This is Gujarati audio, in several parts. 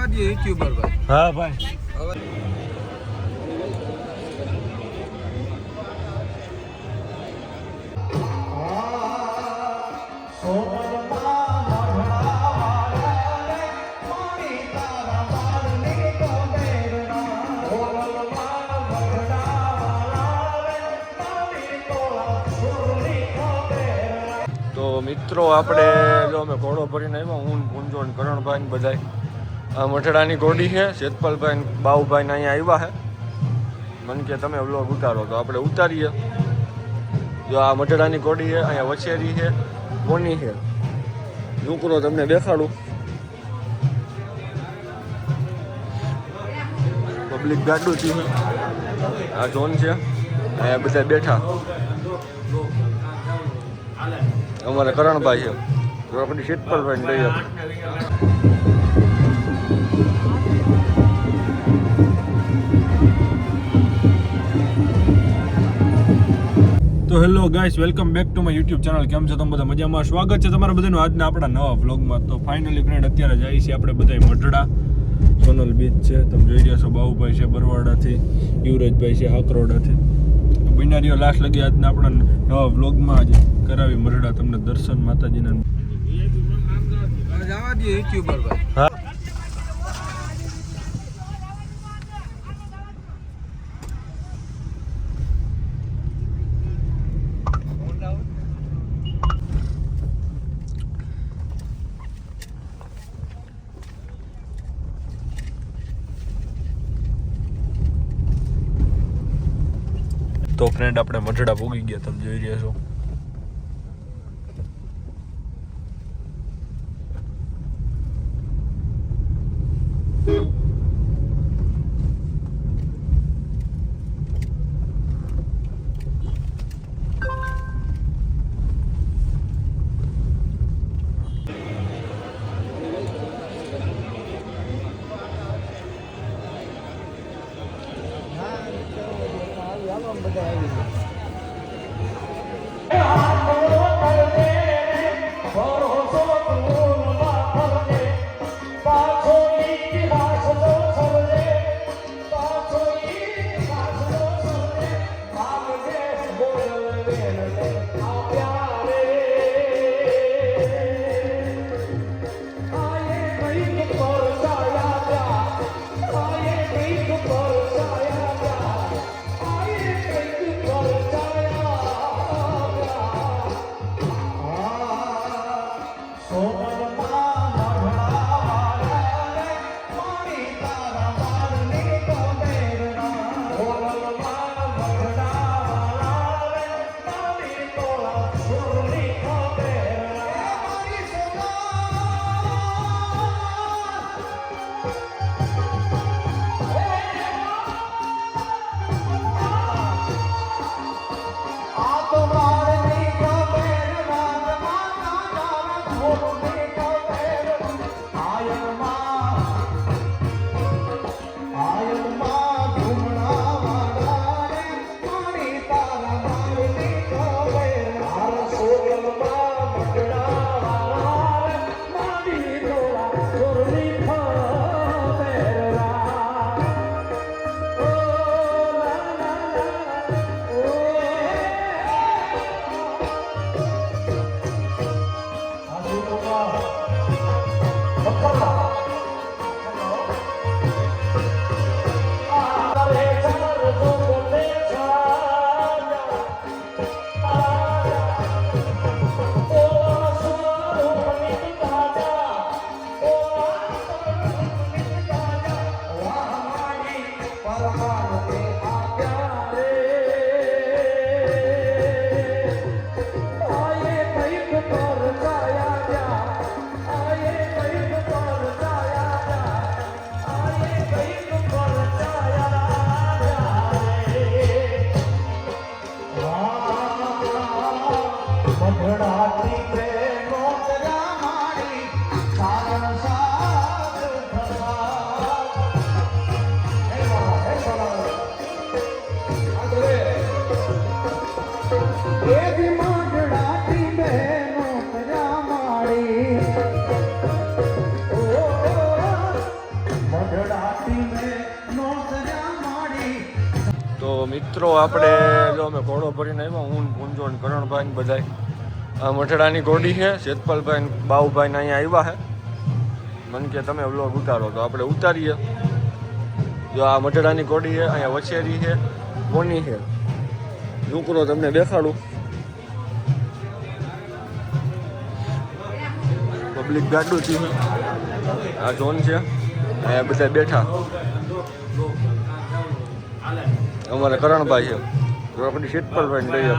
જવા દે યુટ્યુબર ભાઈ. હા ભાઈ. તો મિત્રો આપણે જો અમે ઘોડો ભરીને આવ્યા, હું ગુંજો ને કરણભાઈ ને બધાય. આ મઠડાની ઘોડી છે. જેતપલભાઈ બાઉભાઈ ને અહીંયા આવ્યા છે. મને કે તમે વ્લોગ ઉતારો, તો આપણે ઉતારીએ. જો આ મઠડાની ઘોડી છે, અહીંયા વછેરી છે, કોની છે નુકરો તમને દેખાડું. પબ્લિક ગાડું છે. આ ઝોન છે, અહીંયા બધા બેઠા. અમારે કરણભાઈ છે, તો આપણે જેતપલભાઈ ને લઈએ. તો hello guys, welcome back to my YouTube channel. કેમ છો તમે બધા? મજામાં? સ્વાગત છે તમારા બધાનું આજના આપણા નવા વ્લોગમાં. તો ફાઇનલી ફ્રેન્ડ અત્યારે જઈએ છીએ આપણે બધા મઢડા. સોનલ બીચ છે, તમે જોઈ રહ્યા છો. બાબુભાઈ છે બરવાડાથી, યુવરાજભાઈ છે હાકરોડાથી. બિનારીઓ લાસ્ટ લગી આજના આપણા નવા વ્લોગમાં આજે કરાવી મઢડા તમને દર્શન માતાજીના. જવા દે યુટ્યુબર ભાઈ. હા. તો ફ્રેન્ડ આપણે મઢડા પૂગી ગયા, તમે જોઈ રહ્યા છો. મિત્રો આપણે જો અમે ઘોડો ભરીને આવ્યા, હું પૂંજો ને કરણભાઈ બધા આ મઠડાની ઘોડી છે. જેતપલભાઈ બાઉભાઈ ને અહીંયા આવ્યા છે. મને કે તમે વ્લોગ ઉતારો તો આપણે ઉતારીએ. જો આ મઠડાની ઘોડી છે, અહીંયા વછેરી છે, કોની છે છોકરો તમને દેખાડું. પબ્લિક ગાડું છે, આ ઝોન છે, અહીંયા બધા બેઠા. અમારે કરણભાઈ છે, આપણી જેતપલભાઈ લઈએ.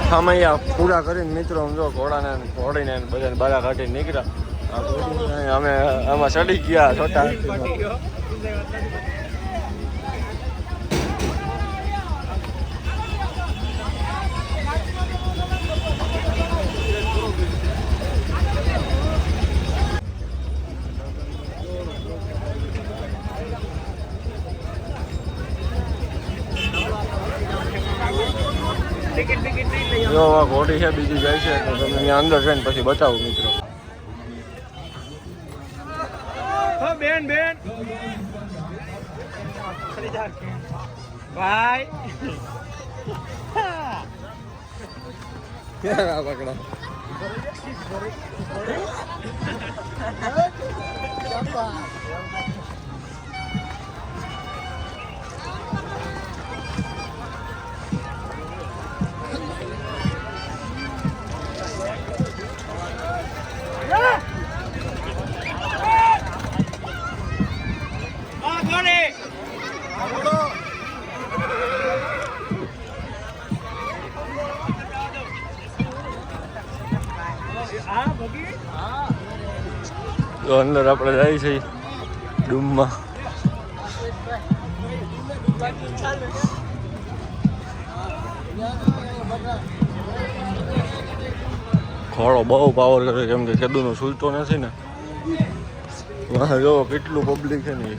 ખામૈયા પૂરા કરીને મિત્રો જો ઘોડાને ઘોડીને બધાને બારા કાઢીને નીકળ્યા. અમે આમાં ચડી ગયા છોટા. જો આ ઘોડી છે બીજી જાય છે તો તમને અહીંયા અંદર જઈને પછી બતાવું મિત્રો. બેન બેન ભાઈ પકડો તો અંદર આપણે જાય છે ડૂમમાં. ઘોડો બહુ પાવર કરે કેમ કે કેદુનો સૂલતો નથી ને. જો કેટલું પબ્લિક છે ને.